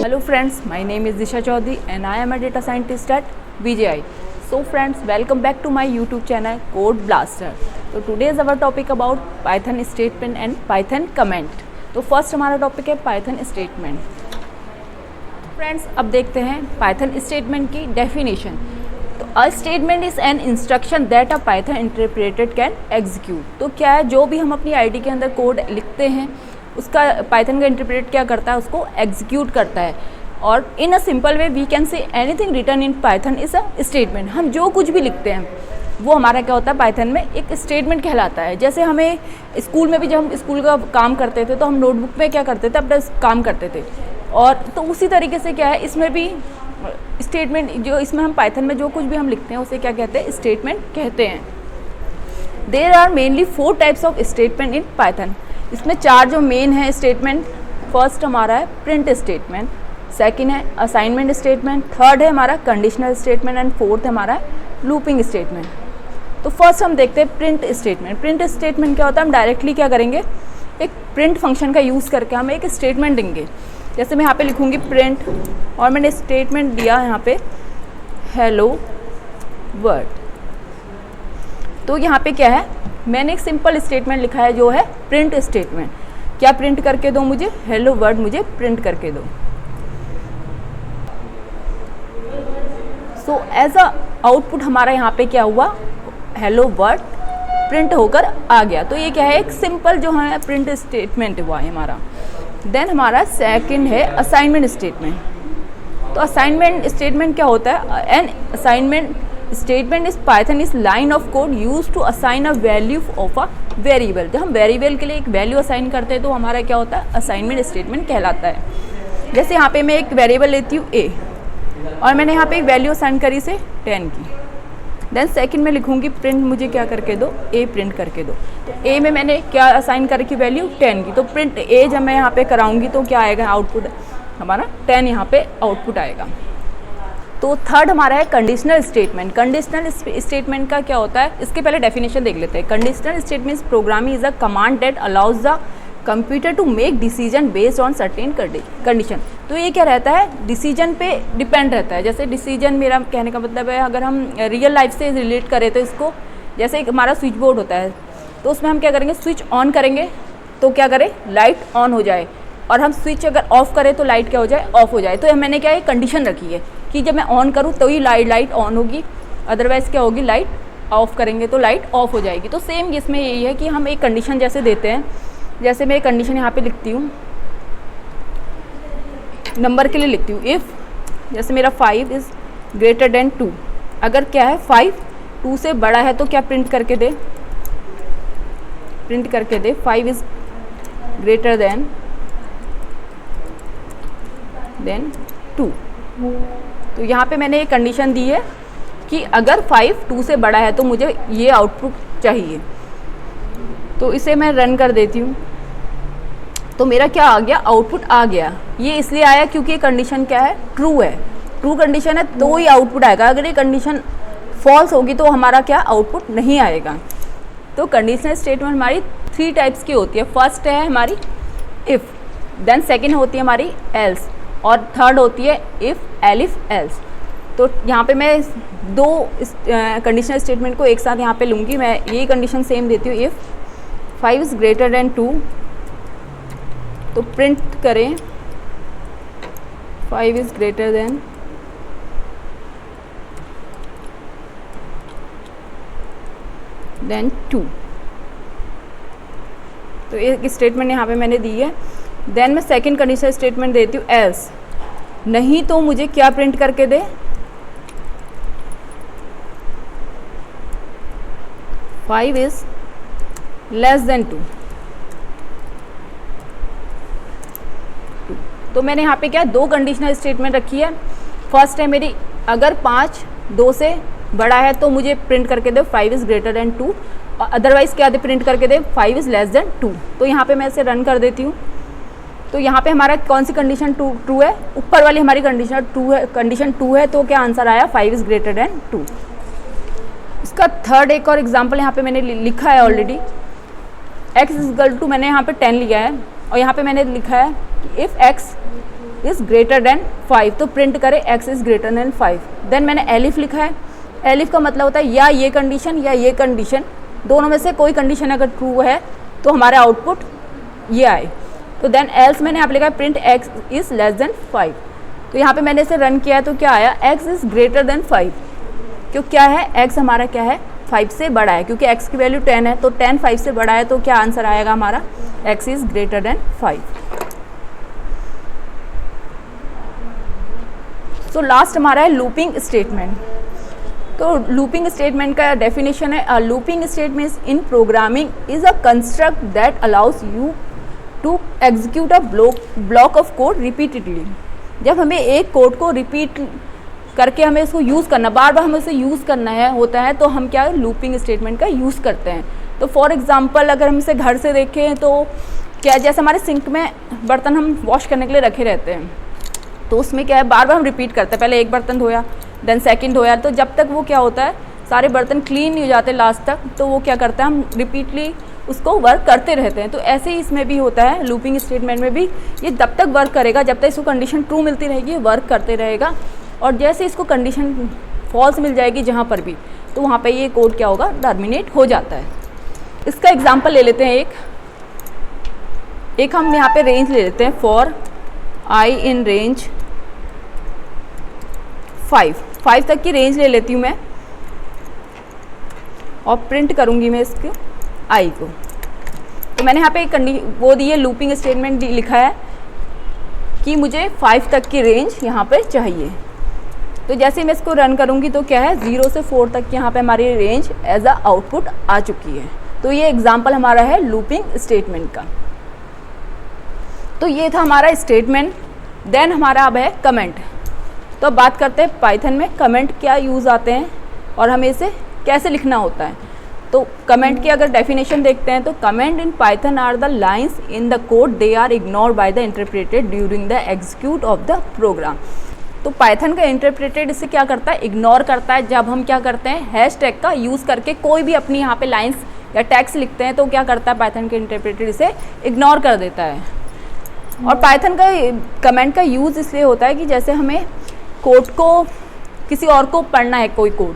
Hello friends, my name is Disha Chaudhary and I am a data scientist at VJI. So friends, welcome back to my YouTube channel Code Blaster. So today is our topic about Python statement and Python comment. तो first हमारा topic है Python statement. Friends अब देखते हैं Python statement की definition. तो a statement is an instruction that a Python interpreted can execute. तो क्या है, जो भी हम अपनी आईडी के अंदर कोड लिखते हैं उसका पाइथन का इंटरप्रेट क्या करता है, उसको एग्जीक्यूट करता है. और in a simple way we can say anything written in Python is a statement. हम जो कुछ भी लिखते हैं वो हमारा क्या होता है, पाइथन में एक स्टेटमेंट कहलाता है. जैसे हमें स्कूल में भी जब हम स्कूल का काम करते थे तो हम नोटबुक में क्या करते थे, अपना काम करते थे. और तो उसी तरीके से क्या है, इसमें भी स्टेटमेंट, जो इसमें हम पाइथन में जो कुछ भी हम लिखते हैं उसे क्या कहते हैं, स्टेटमेंट कहते हैं. There are mainly 4 types of statement in Python. इसमें 4 जो मेन है स्टेटमेंट. फर्स्ट हमारा है प्रिंट स्टेटमेंट, सेकंड है असाइनमेंट स्टेटमेंट, थर्ड है हमारा कंडीशनल स्टेटमेंट एंड फोर्थ है हमारा लूपिंग स्टेटमेंट. तो फर्स्ट हम देखते हैं प्रिंट स्टेटमेंट. प्रिंट स्टेटमेंट क्या होता है, हम डायरेक्टली क्या करेंगे, एक प्रिंट फंक्शन का यूज़ करके हम एक स्टेटमेंट देंगे. जैसे मैं यहाँ पे लिखूँगी प्रिंट और मैंने स्टेटमेंट दिया यहाँ पे हेलो वर्ल्ड. तो यहाँ पे क्या है, मैंने एक सिंपल स्टेटमेंट लिखा है जो है प्रिंट स्टेटमेंट. क्या प्रिंट करके दो मुझे, हेलो वर्ल्ड मुझे प्रिंट करके दो. सो एज अ आउटपुट हमारा यहाँ पे क्या हुआ, हेलो वर्ल्ड प्रिंट होकर आ गया. तो ये क्या है, एक सिंपल जो है प्रिंट स्टेटमेंट हुआ है हमारा. देन हमारा सेकंड है असाइनमेंट स्टेटमेंट. तो असाइनमेंट स्टेटमेंट क्या होता है, an assignment statement is Python is line of code use to assign a value of a variable. जब हम वेरिएबल के लिए एक वैल्यू असाइन करते हैं तो हमारा क्या होता है, असाइनमेंट स्टेटमेंट कहलाता है. जैसे यहाँ पे मैं एक वेरिएबल लेती हूँ ए और मैंने यहाँ पे एक वैल्यू असाइन करी से 10 की. देन सेकंड में लिखूँगी प्रिंट मुझे क्या करके दो, ए प्रिंट करके दो. तो ए में मैंने क्या असाइन कर रखी, वैल्यू 10 की. तो प्रिंट ए जब मैं यहाँ पे कराऊंगी तो क्या आएगा, आउटपुट हमारा 10 यहाँ पे आउटपुट आएगा. तो थर्ड हमारा है कंडीशनल स्टेटमेंट. कंडीशनल स्टेटमेंट का क्या होता है, इसके पहले डेफिनेशन देख लेते हैं. Conditional statement programming is a command that allows the computer to make decision based on certain condition. तो ये क्या रहता है, डिसीजन पे डिपेंड रहता है. जैसे डिसीजन, मेरा कहने का मतलब है, अगर हम रियल लाइफ से रिलेट करें तो इसको, जैसे एक हमारा स्विच बोर्ड होता है तो उसमें हम क्या करेंगे, स्विच ऑन करेंगे तो क्या करें, लाइट ऑन हो जाए. और हम स्विच अगर ऑफ करें तो लाइट क्या हो जाए, ऑफ हो जाए. तो मैंने क्या, एक कंडीशन रखी है कि जब मैं ऑन करूँ तो ही लाइट ऑन होगी, अदरवाइज़ क्या होगी, लाइट ऑफ करेंगे तो लाइट ऑफ हो जाएगी. तो सेम इसमें यही है कि हम एक कंडीशन जैसे देते हैं. जैसे मैं एक कंडीशन यहाँ पे लिखती हूँ, नंबर के लिए लिखती हूँ, इफ़ जैसे मेरा 5 इज़ ग्रेटर देन 2. अगर क्या है 5 2 से बड़ा है तो क्या प्रिंट करके दे, 5 इज़ ग्रेटर देन 2. तो यहाँ पे मैंने एक कंडीशन दी है कि अगर 5 2 से बड़ा है तो मुझे ये आउटपुट चाहिए. तो इसे मैं रन कर देती हूँ तो मेरा क्या आ गया, आउटपुट आ गया. ये इसलिए आया क्योंकि ये कंडीशन क्या है, ट्रू है. ट्रू कंडीशन है तो ही आउटपुट आएगा. अगर ये कंडीशन फॉल्स होगी तो हमारा क्या, आउटपुट नहीं आएगा. तो कंडीशनल स्टेटमेंट हमारी 3 टाइप्स की होती है. फर्स्ट है हमारी इफ़, देन सेकेंड होती है हमारी एल्स, और थर्ड होती है इफ़ एलिफ एल्स. तो यहाँ पे मैं 2 कंडीशनल स्टेटमेंट को एक साथ यहाँ पे लूँगी. मैं यही कंडीशन सेम देती हूँ, इफ़ 5 इज़ ग्रेटर देन 2 तो प्रिंट करें 5 इज़ ग्रेटर देन 2. तो एक स्टेटमेंट यहाँ पे मैंने दी है. देन मैं सेकंड कंडीशनल स्टेटमेंट देती हूँ एल्स, नहीं तो मुझे क्या प्रिंट करके दे, 5 इज़ लेस देन 2. तो मैंने यहाँ पे क्या 2 कंडीशनल स्टेटमेंट रखी है. फर्स्ट है मेरी, अगर 5 2 से बड़ा है तो मुझे प्रिंट करके दे 5 इज़ ग्रेटर देन 2, और अदरवाइज़ क्या दे, प्रिंट करके दे 5 इज़ लेस देन 2. तो यहाँ पे मैं इसे रन कर देती हूँ. तो यहाँ पे हमारा कौन सी कंडीशन ट्रू है, ऊपर वाली हमारी कंडीशन 2 है. तो क्या आंसर आया, 5 इज़ ग्रेटर देन 2. इसका थर्ड एक और एग्जाम्पल यहाँ पे मैंने लिखा है already. x is equal to, मैंने यहाँ पे 10 लिया है और यहाँ पे मैंने लिखा है कि if x is greater than 5, तो प्रिंट करें x is greater than 5। Then मैंने एलिफ लिखा है, एलिफ का मतलब होता है या ये कंडीशन या ये कंडीशन, दोनों में से कोई कंडीशन अगर ट्रू है तो हमारा आउटपुट ये आए। तो देन एल्स मैंने यहाँ पे लिखा है print x is less than 5। तो यहाँ पे मैंने इसे रन किया तो क्या आया, x इज़ ग्रेटर देन 5। क्यों क्या है, x हमारा क्या है 5 से बड़ा है, क्योंकि x की वैल्यू 10 है, तो 10 5 से बड़ा है, तो क्या आंसर आएगा हमारा, x इज़ ग्रेटर देन 5। तो लास्ट हमारा है लूपिंग स्टेटमेंट। तो लूपिंग स्टेटमेंट का डेफिनेशन है, a looping statement in programming is a construct that allows you to execute a block of code repeatedly. जब हमें एक कोड को रिपीट करके हमें इसको यूज़ करना, बार बार हमें इसे यूज़ करना है होता है, तो हम क्या लूपिंग स्टेटमेंट का यूज़ करते हैं। तो फॉर एग्जांपल अगर हम इसे घर से देखें तो क्या, जैसे हमारे सिंक में बर्तन हम वॉश करने के लिए रखे रहते हैं, तो उसमें क्या है बार बार हम रिपीट करते हैं, पहले एक बर्तन धोया देन सेकंड धोया, तो जब तक वो क्या होता है सारे बर्तन क्लीन नहीं हो जाते लास्ट तक, तो वो क्या करता है हम रिपीटली उसको वर्क करते रहते हैं। तो ऐसे ही इसमें भी होता है, लूपिंग स्टेटमेंट में भी ये तब तक वर्क करेगा जब तक इसको कंडीशन ट्रू मिलती रहेगी, वर्क करते रहेगा, और जैसे इसको कंडीशन फॉल्स मिल जाएगी जहाँ पर भी, तो वहाँ पे ये कोड क्या होगा, टर्मिनेट हो जाता है। इसका एग्जांपल ले लेते हैं, एक हम यहाँ पे रेंज ले लेते हैं, फॉर आई इन रेंज 5 तक की रेंज ले लेती हूँ मैं, और प्रिंट करूँगी मैं इसके आई को। तो मैंने यहाँ पे एक वो दी है, लूपिंग स्टेटमेंट लिखा है कि मुझे 5 तक की रेंज यहाँ पे चाहिए। तो जैसे मैं इसको रन करूँगी तो क्या है 0 से 4 तक यहाँ पे हमारी रेंज एज अ आउटपुट आ चुकी है। तो ये एग्जाम्पल हमारा है लूपिंग स्टेटमेंट का। तो ये था हमारा स्टेटमेंट। देन हमारा अब है कमेंट। तो अब बात करते हैं पाइथन में कमेंट क्या यूज़ आते हैं और हमें इसे कैसे लिखना होता है। तो कमेंट की अगर डेफिनेशन देखते हैं तो comment in Python are the lines in the code they are ignored by the interpreted during the execute of the program. तो पाइथन का इंटरप्रेटेड इसे क्या करता है, इग्नोर करता है। जब हम क्या करते हैं हैश टैग का यूज़ करके कोई भी अपनी यहाँ पे लाइंस या टैग्स लिखते हैं तो क्या करता है पाइथन के इंटरप्रेटेड इसे इग्नोर कर देता है। और पाइथन का कमेंट का यूज़ इसलिए होता है कि जैसे हमें कोड को किसी और को पढ़ना है, कोई कोड,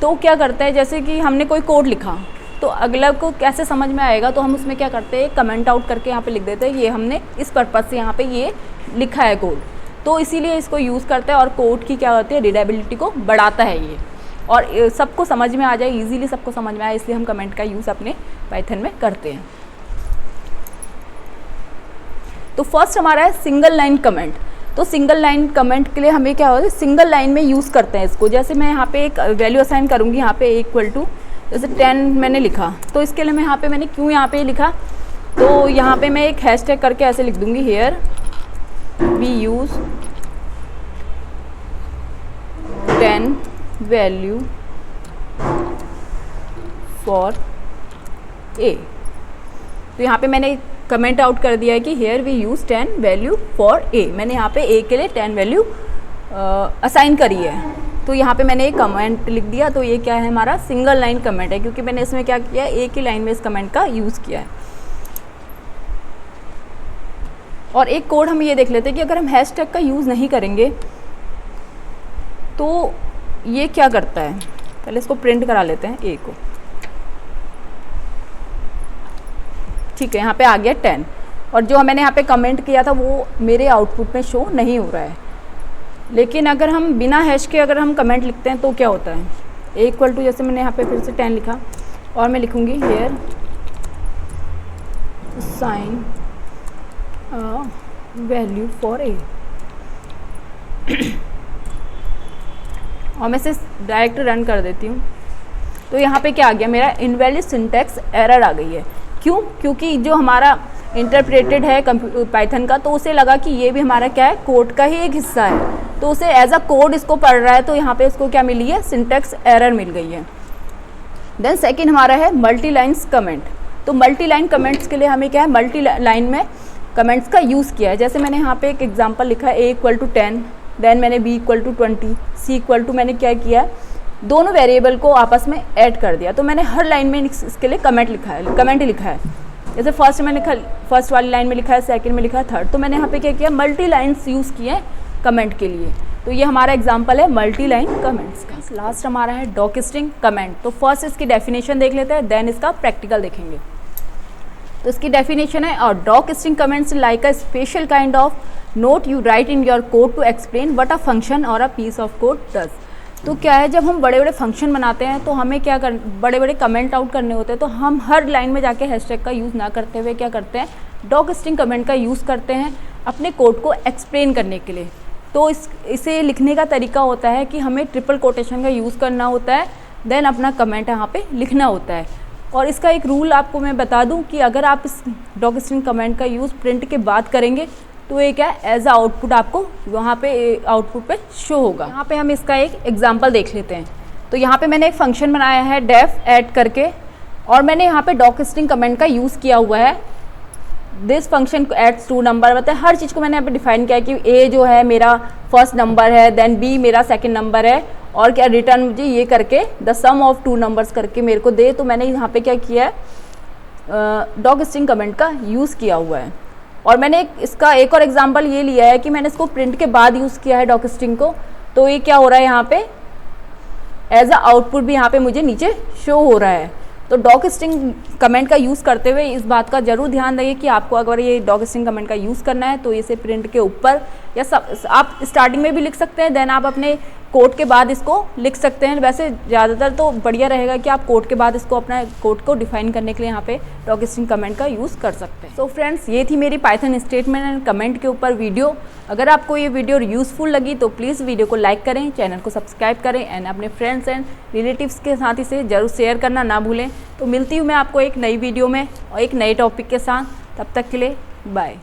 तो क्या करता है जैसे कि हमने कोई कोड लिखा तो अगला को कैसे समझ में आएगा, तो हम उसमें क्या करते हैं कमेंट आउट करके यहाँ पे लिख देते हैं ये हमने इस पर्पज़ से यहाँ पे ये लिखा है कोड, तो इसीलिए इसको यूज़ करता है और कोड की क्या होती है रीडेबिलिटी को बढ़ाता है ये, और सबको समझ में आ जाए, इजीली सबको समझ में आए, इसलिए हम कमेंट का यूज़ अपने पाइथन में करते हैं। तो फर्स्ट हमारा है सिंगल लाइन कमेंट। तो सिंगल लाइन कमेंट के लिए हमें क्या होता है सिंगल लाइन में यूज़ करते हैं इसको। जैसे मैं यहाँ पे एक वैल्यू असाइन करूँगी, यहाँ पे इक्वल टू जैसे 10 मैंने लिखा, तो इसके लिए मैं यहाँ पे मैंने क्यों यहाँ पे लिखा, तो यहाँ पे मैं एक हैशटैग करके ऐसे लिख दूँगी here we use 10 value for a. तो यहाँ पे मैंने कमेंट आउट कर दिया है कि here we use 10 value for a. मैंने यहाँ पे ए के लिए 10 वैल्यू असाइन करी है, तो यहाँ पे मैंने एक कमेंट लिख दिया। तो ये क्या है हमारा सिंगल लाइन कमेंट है, क्योंकि मैंने इसमें क्या किया एक ही लाइन में इस कमेंट का यूज़ किया है। और एक कोड हम ये देख लेते हैं कि अगर हम हैशटैग का यूज़ नहीं करेंगे तो ये क्या करता है, पहले इसको प्रिंट करा लेते हैं ए को। ठीक है, यहाँ पे आ गया 10, और जो मैंने यहाँ पे कमेंट किया था वो मेरे आउटपुट में शो नहीं हो रहा है। लेकिन अगर हम बिना हैश के अगर हम कमेंट लिखते हैं तो क्या होता है, ए इक्वल टू जैसे मैंने यहाँ पे फिर से 10 लिखा और मैं लिखूँगी here sign value for a, और मैं इसे डायरेक्ट रन कर देती हूँ। तो यहाँ पे क्या आ गया, मेरा इनवैलिड सिंटैक्स एरर आ गई है। क्यों, क्योंकि जो हमारा इंटरप्रेटेड है पाइथन का, तो उसे लगा कि ये भी हमारा क्या है कोड का ही एक हिस्सा है, तो उसे एज अ कोड इसको पढ़ रहा है, तो यहाँ पे इसको क्या मिली है सिंटैक्स एरर मिल गई है। देन सेकंड हमारा है मल्टी लाइन्स कमेंट। तो मल्टी लाइन कमेंट्स के लिए हमें क्या है मल्टी लाइन में कमेंट्स का यूज़ किया है। जैसे मैंने यहाँ पे एक एग्जांपल लिखा है ए इक्वल टू 10, देन मैंने b equal to 20, c equal to मैंने क्या किया है दोनों वेरिएबल को आपस में ऐड कर दिया। तो मैंने हर लाइन में इसके लिए कमेंट लिखा है। जैसे फर्स्ट वाली लाइन में लिखा है, सेकंड में लिखा है, थर्ड, तो मैंने यहाँ पे क्या किया, मल्टी लाइन्स यूज़ किए हैं कमेंट के लिए। तो ये हमारा एग्जाम्पल है मल्टी लाइन कमेंट्स का। लास्ट हमारा है डॉक स्ट्रिंग कमेंट। तो फर्स्ट इसकी डेफिनेशन देख लेते हैं, देन इसका प्रैक्टिकल देखेंगे। तो इसकी डेफिनेशन है, और doc string comments like a special kind of note you write in your code to explain what a function और a piece of code does. तो क्या है, जब हम बड़े बड़े फंक्शन बनाते हैं तो हमें क्या बड़े बड़े कमेंट आउट करने होते हैं, तो हम हर लाइन में जाके हैशटैग का यूज़ ना करते हुए क्या करते हैं, डॉक स्ट्रिंग कमेंट का यूज़ करते हैं अपने कोड को एक्सप्लेन करने के लिए। तो इसे लिखने का तरीका होता है कि हमें ट्रिपल कोटेशन का यूज़ करना होता है, देन अपना कमेंट यहाँ पे लिखना होता है। और इसका एक रूल आपको मैं बता दूं कि अगर आप इस डॉक स्ट्रिंग कमेंट का यूज़ प्रिंट के बाद करेंगे तो ये क्या है, एज अ आउटपुट आपको वहाँ पे आउटपुट पे शो होगा। यहाँ पे हम इसका एक एग्जांपल देख लेते हैं। तो यहाँ पे मैंने एक फंक्शन बनाया है डेफ ऐड करके, और मैंने यहाँ पे डॉक स्ट्रिंग कमेंट का यूज़ किया हुआ है। दिस फंक्शन एड्स 2 नंबर, मतलब हर चीज़ को मैंने यहाँ पे डिफाइन किया कि ए जो है मेरा फर्स्ट नंबर है, देन बी मेरा सेकेंड नंबर है, और क्या रिटर्न मुझे ये करके द सम ऑफ 2 नंबर्स करके मेरे को दे। तो मैंने यहाँ पे क्या किया है, डॉक स्ट्रिंग कमेंट का यूज़ किया हुआ है। और मैंने इसका एक और एग्जांपल ये लिया है कि मैंने इसको प्रिंट के बाद यूज़ किया है डॉक स्ट्रिंग को। तो ये क्या हो रहा है, यहाँ पे एज अ आउटपुट भी यहाँ पे मुझे नीचे शो हो रहा है। तो डॉक स्ट्रिंग कमेंट का यूज़ करते हुए इस बात का जरूर ध्यान रखिए कि आपको अगर ये डॉक स्ट्रिंग कमेंट का यूज़ करना है तो इसे प्रिंट के ऊपर या आप स्टार्टिंग में भी लिख सकते हैं, देन आप अपने कोड के बाद इसको लिख सकते हैं। वैसे ज़्यादातर तो बढ़िया रहेगा कि आप कोड के बाद इसको अपना कोड को डिफाइन करने के लिए यहाँ पे डॉक स्ट्रिंग कमेंट का यूज़ कर सकते हैं। सो फ्रेंड्स, ये थी मेरी पाइथन स्टेटमेंट एंड कमेंट के ऊपर वीडियो। अगर आपको ये वीडियो यूज़फुल लगी तो प्लीज़ वीडियो को लाइक करें, चैनल को सब्सक्राइब करें एंड अपने फ्रेंड्स एंड रिलेटिव्स के साथ इसे जरूर शेयर करना ना भूलें। तो मिलती हूँ मैं आपको एक नई वीडियो में और एक नए टॉपिक के साथ। तब तक के लिए बाय।